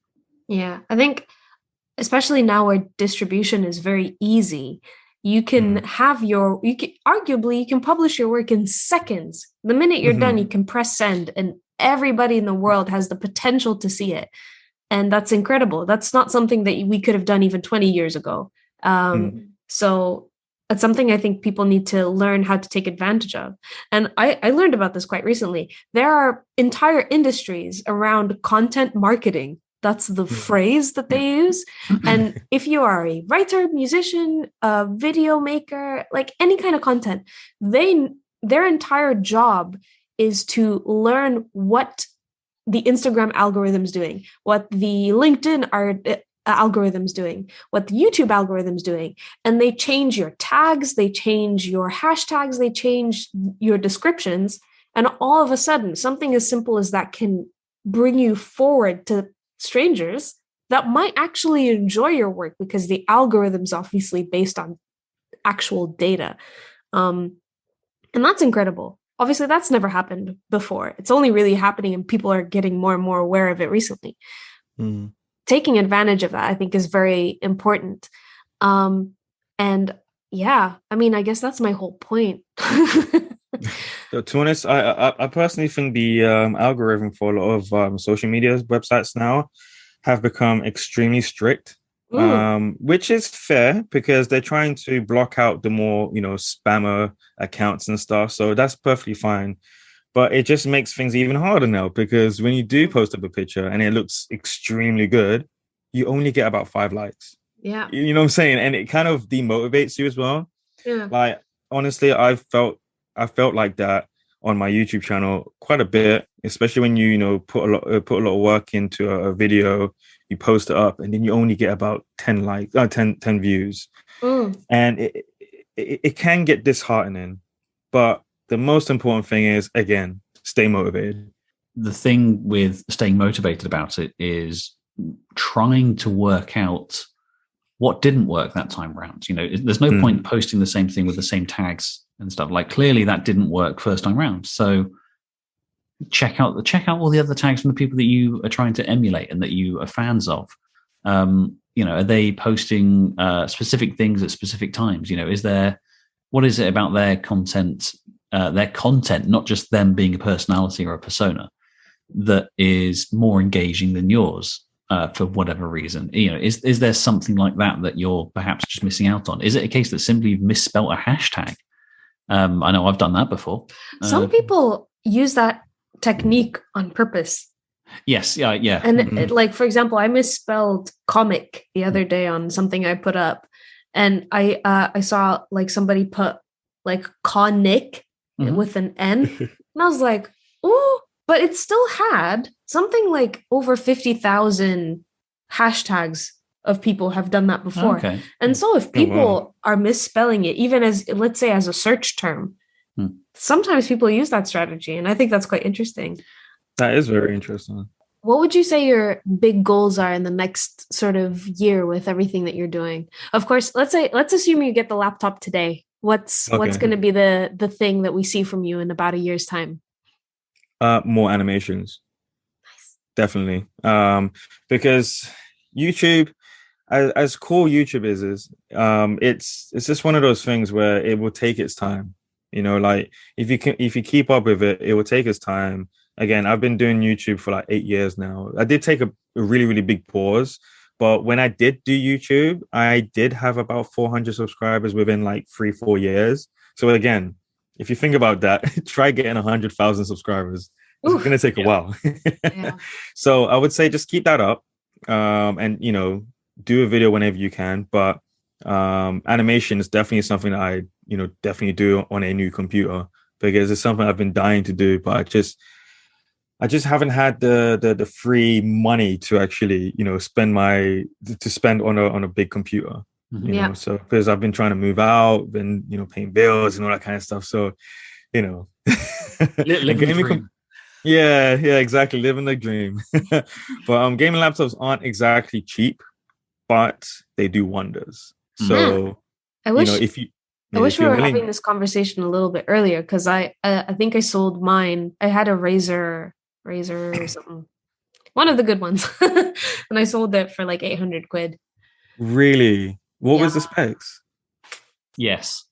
Yeah, I think especially now where distribution is very easy, you can arguably you can publish your work in seconds. The minute you're done, you can press send, and everybody in the world has the potential to see it. And that's incredible. That's not something that we could have done even 20 years ago. So it's something I think people need to learn how to take advantage of. And I learned about this quite recently. There are entire industries around content marketing. That's the phrase that they use. And if you are a writer, musician, a video maker, like any kind of content, their entire job is to learn what the Instagram algorithm's doing, what the LinkedIn algorithm's doing, what the YouTube algorithm's doing. And they change your tags, they change your hashtags, they change your descriptions. And all of a sudden, something as simple as that can bring you forward to strangers that might actually enjoy your work, because the algorithm's obviously based on actual data. And that's incredible. Obviously, that's never happened before. It's only really happening, and people are getting more and more aware of it recently. Taking advantage of that, I think, is very important. And yeah, I mean, I guess that's my whole point. To be honest, I personally think the algorithm for a lot of social media websites now have become extremely strict, which is fair, because they're trying to block out the more, spammer accounts and stuff. So that's perfectly fine. But it just makes things even harder now, because when you do post up a picture and it looks extremely good, you only get about 5 likes. Yeah. You know what I'm saying? And it kind of demotivates you as well. Yeah. Like, honestly, I felt like that on my YouTube channel quite a bit, especially when you put a lot of work into a video, you post it up, and then you only get about 10 likes, 10 views. And it can get disheartening. But the most important thing is, again, stay motivated. The thing with staying motivated about it is trying to work out what didn't work that time around. There's no point posting the same thing with the same tags and stuff. Like, clearly that didn't work first time round. So check out all the other tags from the people that you are trying to emulate and that you are fans of. Are they posting specific things at specific times? What is it about their content, not just them being a personality or a persona, that is more engaging than yours? For whatever reason, is there something like that you're perhaps just missing out on? Is it a case that simply you've misspelt a hashtag? I know I've done that before. Some people use that technique on purpose. Yes, yeah. And like, for example, I misspelled comic the other day on something I put up, and I saw like somebody put like conic with an N, and I was like, oh. But it still had something like over 50,000 hashtags of people have done that before. Okay. And so if people are misspelling it, even as, let's say, as a search term, sometimes people use that strategy. And I think that's quite interesting. That is very interesting. What would you say your big goals are in the next sort of year with everything that you're doing? Of course, let's assume you get the laptop today. What's going to be the thing that we see from you in about a year's time? More animations. Nice. Definitely. Because YouTube, as cool YouTube is, it's just one of those things where it will take its time. Like if you keep up with it, it will take its time. Again, I've been doing YouTube for like 8 years now. I did take a really, really big pause, but when I did do YouTube, I did have about 400 subscribers within like 3-4 years. So again, if you think about that, try getting 100,000 subscribers. It's going to take a while. So I would say just keep that up, and do a video whenever you can. But animation is definitely something that I definitely do on a new computer, because it's something I've been dying to do, but I just haven't had the free money to actually spend on a big computer. So because I've been trying to move out, been paying bills and all that kind of stuff. So living the dream. Yeah, exactly, living the dream. But gaming laptops aren't exactly cheap, but they do wonders. So I wish I wish we were having this conversation a little bit earlier, because I think I sold mine. I had a Razer or something, one of the good ones, and I sold it for like 800 quid. Really? What was the specs? Yes.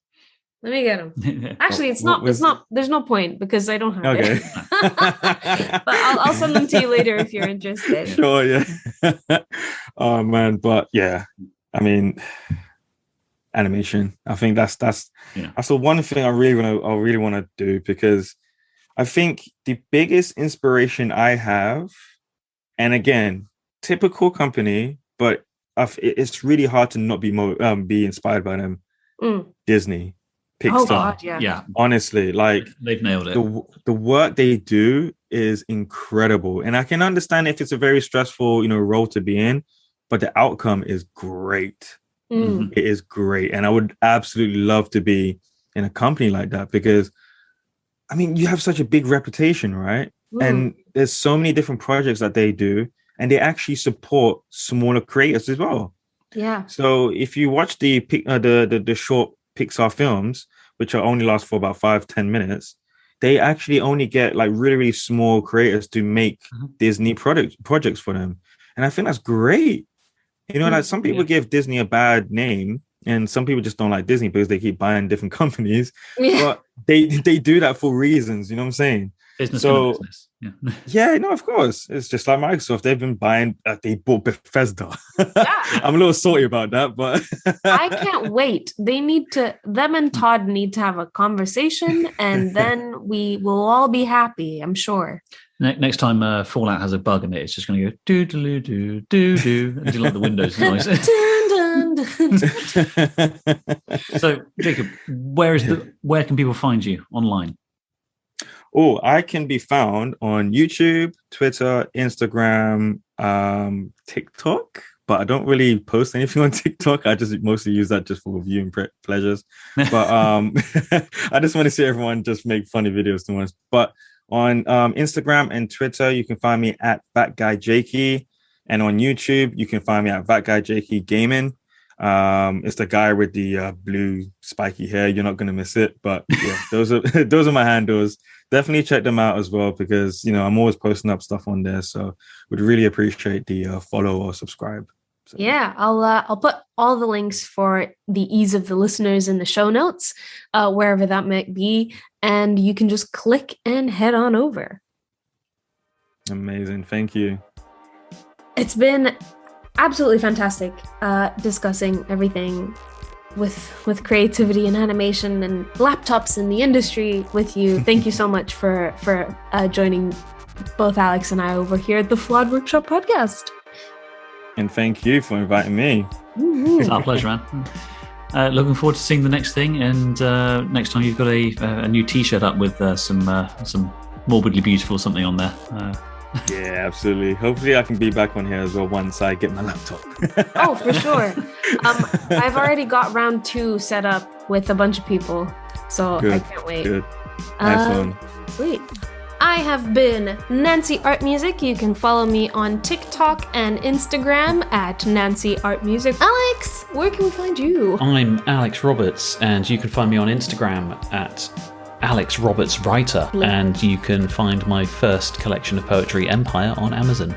Let me get them. Actually, it's not. There's no point, because I don't have it. But I'll send them to you later if you're interested. Sure. Yeah. Oh man, but yeah, I mean, animation. I think that's the one thing I really want to do, because I think the biggest inspiration I have, and again, typical company, but it's really hard to not be inspired by them. Disney, Pixar. Oh God, yeah. Honestly, like they've nailed it. The work they do is incredible, and I can understand if it's a very stressful, role to be in, but the outcome is great. It is great, and I would absolutely love to be in a company like that, because I mean, you have such a big reputation, right? And there's so many different projects that they do, and they actually support smaller creators as well. Yeah. So if you watch the short Pixar films, which are only last for about 5-10 minutes, they actually only get like really, really small creators to make Disney projects for them. And I think that's great. Like some people give Disney a bad name, and some people just don't like Disney because they keep buying different companies. Yeah. But they do that for reasons, you know what I'm saying? Business So business. Yeah. yeah, no, of course. It's just like Microsoft. They've been buying. They bought Bethesda. Yeah. I'm a little salty about that, but I can't wait. Them and Todd need to have a conversation, and then we will all be happy, I'm sure. Next time Fallout has a bug in it, it's just going to go do-do-do-do-do-do, and do like the Windows noise. So, Jacob, where can people find you online? Oh, I can be found on YouTube, Twitter, Instagram, TikTok, but I don't really post anything on TikTok. I just mostly use that just for viewing pleasures. But I just want to see everyone just make funny videos to us. But on Instagram and Twitter, you can find me at That Guy Jakey, and on YouTube, you can find me at That Guy Jakey Gaming. It's the guy with the blue spiky hair. You're not gonna miss it. But yeah, those are my handles. Definitely check them out as well, because I'm always posting up stuff on there. So would really appreciate the follow or subscribe. So. Yeah, I'll put all the links for the ease of the listeners in the show notes, wherever that might be, and you can just click and head on over. Amazing, thank you. It's been absolutely fantastic discussing everything with creativity and animation and laptops in the industry with you. Thank you so much for joining both Alex and I over here at the Flawed Workshop podcast. And thank you for inviting me. Mm-hmm. It's our pleasure, man. Looking forward to seeing the next thing, and next time you've got a new T-shirt up with some morbidly beautiful something on there. Yeah, absolutely. Hopefully I can be back on here as well once I get my laptop. Oh, for sure. I've already got round 2 set up with a bunch of people, so Good, I can't wait. Good. Nice one. Sweet. I have been Nancy Art Music. You can follow me on TikTok and Instagram at Nancy Art Music. Alex, where can we find you? I'm Alex Roberts, and you can find me on Instagram at Alex Roberts Writer, and you can find my first collection of poetry, Empire, on Amazon.